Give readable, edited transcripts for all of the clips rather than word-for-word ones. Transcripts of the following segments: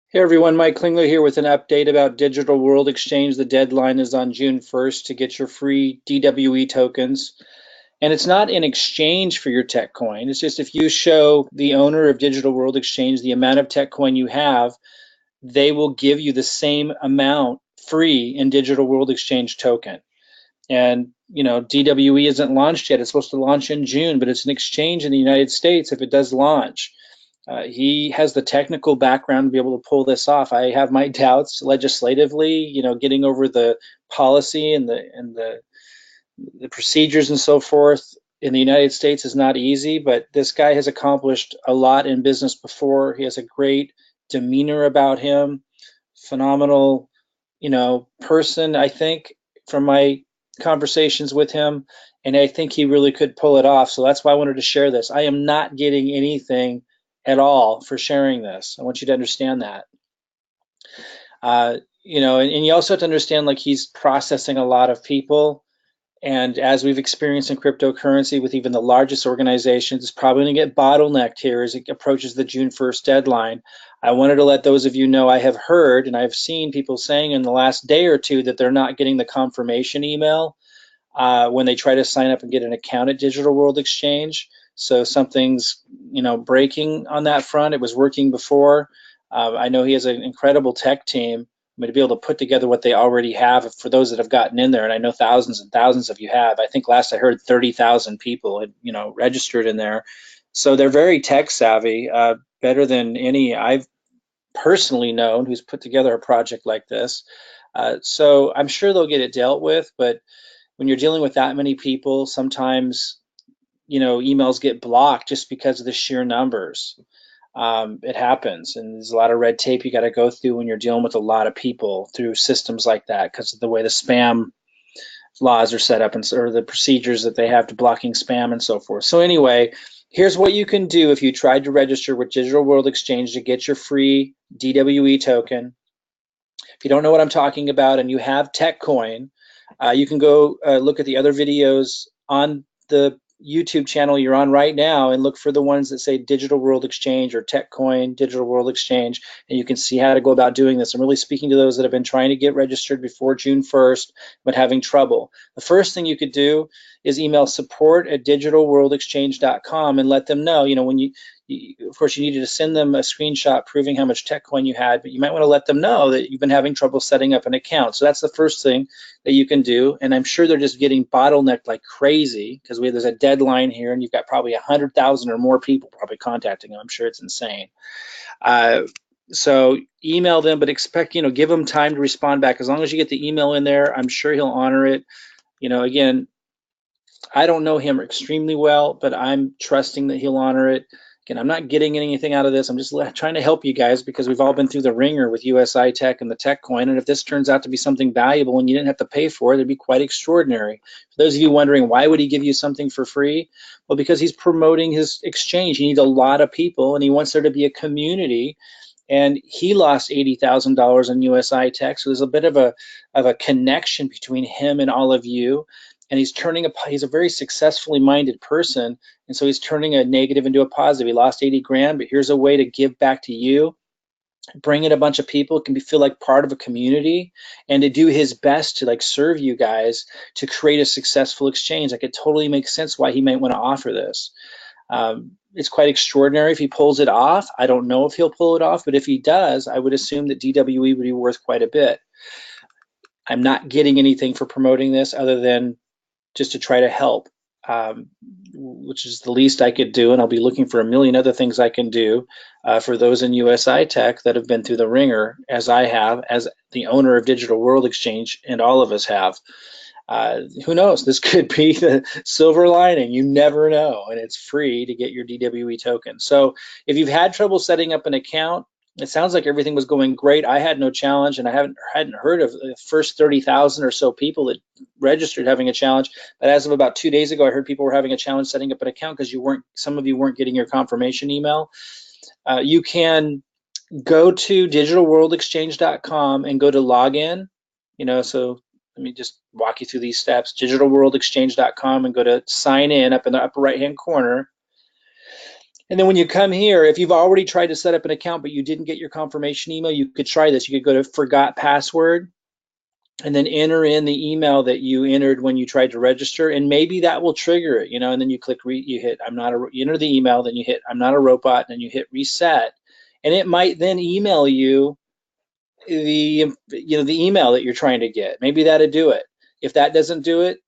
Hey everyone, Mike Klingler here with an update about Digital World Exchange. The deadline is on June 1st to get your free DWE tokens. And it's not in exchange for your tech coin. It's just if you show the owner of Digital World Exchange the amount of tech coin you have, they will give you the same amount free in Digital World Exchange token. And DWE isn't launched yet. It's supposed to launch in June, but it's an exchange in the United States if it does launch. He has the technical background to be able to pull this off. I have my doubts legislatively, getting over the policy and the procedures and so forth in the United States is not easy, but this guy has accomplished a lot in business before. He has a great demeanor about him, phenomenal, person, I think, from my conversations with him, and I think he really could pull it off. So that's why I wanted to share this. I am not getting anything at all for sharing this. I want you to understand that. And you also have to understand, like, he's processing a lot of people. And as we've experienced in cryptocurrency with even the largest organizations, it's probably going to get bottlenecked here as it approaches the June 1st deadline. I wanted to let those of you know I have heard and I've seen people saying in the last day or two that they're not getting the confirmation email when they try to sign up and get an account at Digital World Exchange. So something's breaking on that front. It was working before. I know he has an incredible tech team. I mean, to be able to put together what they already have for those that have gotten in there, and I know thousands and thousands of you have. I think last I heard 30,000 people had registered in there. So they're very tech savvy, better than any I've personally known who's put together a project like this. So I'm sure they'll get it dealt with, but when you're dealing with that many people, sometimes emails get blocked just because of the sheer numbers. It happens, and there's a lot of red tape you got to go through when you're dealing with a lot of people through systems like that because of the way the spam laws are set up and or the procedures that they have to blocking spam and so forth. So anyway, here's what you can do if you tried to register with Digital World Exchange to get your free DWE token. If you don't know what I'm talking about and you have TechCoin, you can go look at the other videos on the YouTube channel you're on right now and look for the ones that say Digital World Exchange or TechCoin, Digital World Exchange, and you can see how to go about doing this. I'm really speaking to those that have been trying to get registered before June 1st but having trouble. The first thing you could do is email support@digitalworldexchange.com and let them know, when of course, you needed to send them a screenshot proving how much tech coin you had, but you might want to let them know that you've been having trouble setting up an account. So that's the first thing that you can do. And I'm sure they're just getting bottlenecked like crazy because there's a deadline here and you've got probably 100,000 or more people probably contacting them. I'm sure it's insane. So email them, but expect, give them time to respond back. As long as you get the email in there, I'm sure he'll honor it. Again, I don't know him extremely well, but I'm trusting that he'll honor it. Again, I'm not getting anything out of this. I'm just trying to help you guys because we've all been through the ringer with USI Tech and the Tech Coin. And if this turns out to be something valuable and you didn't have to pay for it, it'd be quite extraordinary. For those of you wondering, why would he give you something for free? Well, because he's promoting his exchange. He needs a lot of people and he wants there to be a community. And he lost $80,000 on USI Tech. So there's a bit of a connection between him and all of you. And he's a very successfully minded person, and so he's turning a negative into a positive. He lost 80 grand, but here's a way to give back to you, bring in a bunch of people, feel like part of a community, and to do his best to serve you guys to create a successful exchange. Like, it totally makes sense why he might want to offer this. It's quite extraordinary if he pulls it off. I don't know if he'll pull it off, but if he does, I would assume that DWE would be worth quite a bit. I'm not getting anything for promoting this other than just to try to help, which is the least I could do. And I'll be looking for a million other things I can do for those in USI Tech that have been through the ringer, as I have, as the owner of Digital World Exchange, and all of us have. Who knows? This could be the silver lining. You never know. And it's free to get your DWE token. So if you've had trouble setting up an account, it sounds like everything was going great. I had no challenge, and I hadn't heard of the first 30,000 or so people that registered having a challenge. But as of about 2 days ago, I heard people were having a challenge setting up an account because some of you weren't getting your confirmation email. You can go to digitalworldexchange.com and go to login. So let me just walk you through these steps. Digitalworldexchange.com and go to sign in up in the upper right-hand corner. And then when you come here, if you've already tried to set up an account but you didn't get your confirmation email, you could try this. You could go to forgot password and then enter in the email that you entered when you tried to register, and maybe that will trigger it, and then you click you hit I'm not a, you enter the email, then you hit I'm not a robot, and then you hit reset, and it might then email you the the email that you're trying to get. Maybe that'll do it. If that doesn't do it,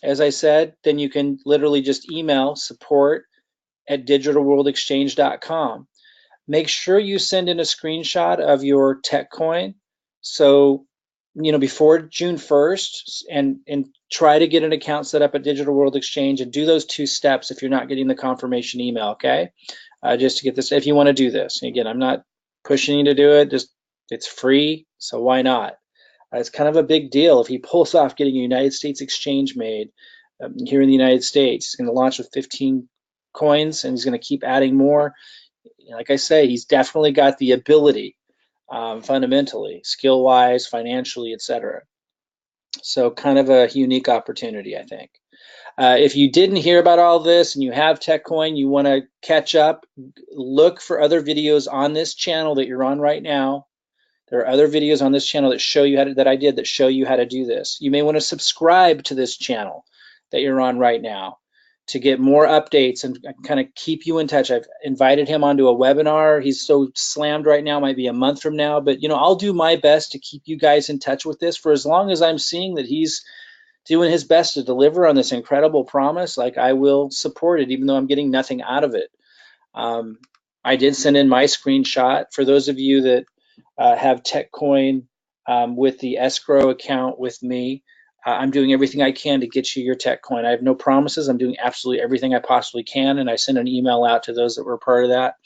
as I said, then you can literally just email support@digitalworldexchange.com. Make sure you send in a screenshot of your tech coin. So, before June 1st, and try to get an account set up at Digital World Exchange, and do those 2 steps if you're not getting the confirmation email, okay? Just to get this, if you want to do this. Again, I'm not pushing you to do it, just it's free, so why not? It's kind of a big deal if he pulls off getting a United States exchange made here in the United States. He's going to launch with 15 coins, and he's going to keep adding more. Like I say, he's definitely got the ability, fundamentally, skill-wise, financially, etc. So kind of a unique opportunity, I think. If you didn't hear about all this and you have TechCoin, you want to catch up, look for other videos on this channel that you're on right now. There are other videos on this channel that show you that show you how to do this. You may want to subscribe to this channel that you're on right now to get more updates and kind of keep you in touch. I've invited him onto a webinar. He's so slammed right now, might be a month from now, but I'll do my best to keep you guys in touch with this for as long as I'm seeing that he's doing his best to deliver on this incredible promise. Like, I will support it, even though I'm getting nothing out of it. I did send in my screenshot for those of you that have TechCoin with the escrow account with me. I'm doing everything I can to get you your TechCoin. I have no promises. I'm doing absolutely everything I possibly can, and I sent an email out to those that were part of that.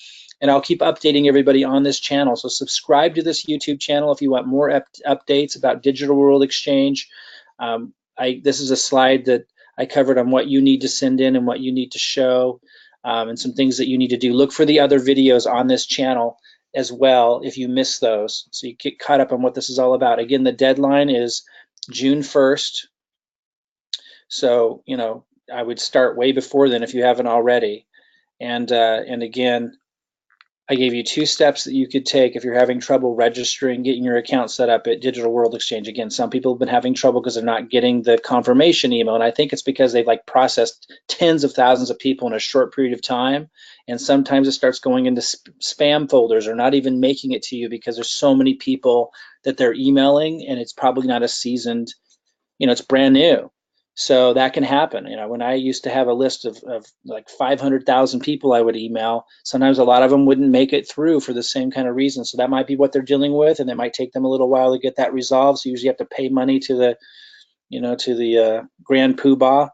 And I'll keep updating everybody on this channel. So subscribe to this YouTube channel if you want more updates about Digital World Exchange. This is a slide that I covered on what you need to send in and what you need to show, and some things that you need to do. Look for the other videos on this channel as well if you miss those, so you get caught up on what this is all about. Again, the deadline is June 1st, so I would start way before then if you haven't already. And again, I gave you 2 steps that you could take if you're having trouble registering, getting your account set up at Digital World Exchange. Again, some people have been having trouble because they're not getting the confirmation email, and I think it's because they've processed tens of thousands of people in a short period of time, and sometimes it starts going into spam folders or not even making it to you because there's so many people that they're emailing, and it's probably not a seasoned, it's brand new. So that can happen. When I used to have a list of like 500,000 people I would email, sometimes a lot of them wouldn't make it through for the same kind of reason. So that might be what they're dealing with, and it might take them a little while to get that resolved. So you usually have to pay money to the Grand Poobah.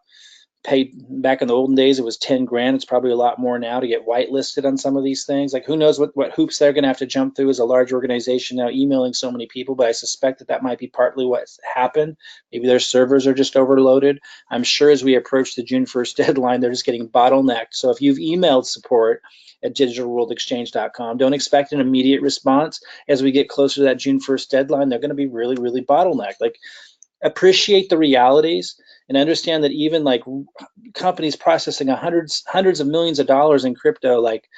Paid back in the olden days, it was 10 grand. It's probably a lot more now to get whitelisted on some of these things. Like, who knows what hoops they're going to have to jump through as a large organization now, emailing so many people. But I suspect that might be partly what's happened. Maybe their servers are just overloaded. I'm sure as we approach the June 1st deadline, they're just getting bottlenecked. So if you've emailed support at digitalworldexchange.com, don't expect an immediate response. As we get closer to that June 1st deadline, they're going to be really, really bottlenecked. Appreciate the realities and understand that even companies processing hundreds of millions of dollars in crypto, like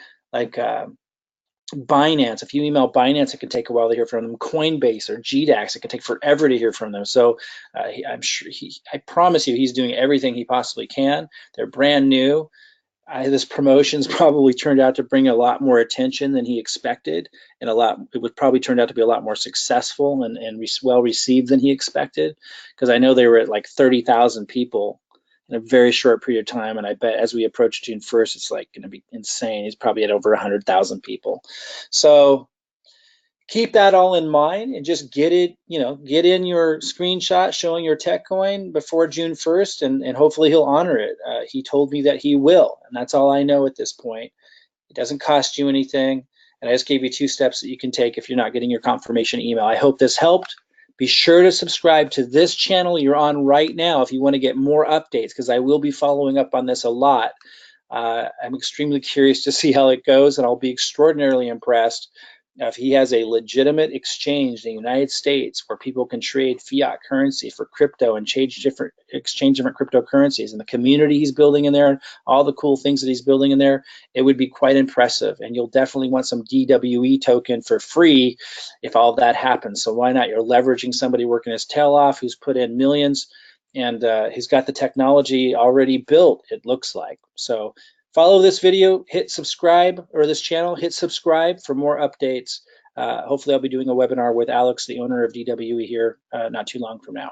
Binance. If you email Binance, it can take a while to hear from them. Coinbase or GDAX, it can take forever to hear from them. So I'm sure I promise you, he's doing everything he possibly can. They're brand new. This promotion's probably turned out to bring a lot more attention than he expected, and it would probably turned out to be a lot more successful and well received than he expected, because I know they were at 30,000 people in a very short period of time, and I bet as we approach June 1st, it's going to be insane. He's probably at over 100,000 people. So keep that all in mind and just get in your screenshot showing your TechCoin before June 1st, and hopefully he'll honor it. He told me that he will, and that's all I know at this point. It doesn't cost you anything, and I just gave you 2 steps that you can take if you're not getting your confirmation email. I hope this helped. Be sure to subscribe to this channel you're on right now if you want to get more updates, because I will be following up on this a lot. I'm extremely curious to see how it goes, and I'll be extraordinarily impressed If he has a legitimate exchange in the United States where people can trade fiat currency for crypto and exchange different cryptocurrencies, and the community he's building in there, all the cool things that he's building in there, it would be quite impressive. And you'll definitely want some DWE token for free if all that happens. So why not? You're leveraging somebody working his tail off who's put in millions, and he's got the technology already built, it looks like. So follow this video, hit subscribe, or this channel, hit subscribe for more updates. Hopefully I'll be doing a webinar with Alex, the owner of DWE here, not too long from now.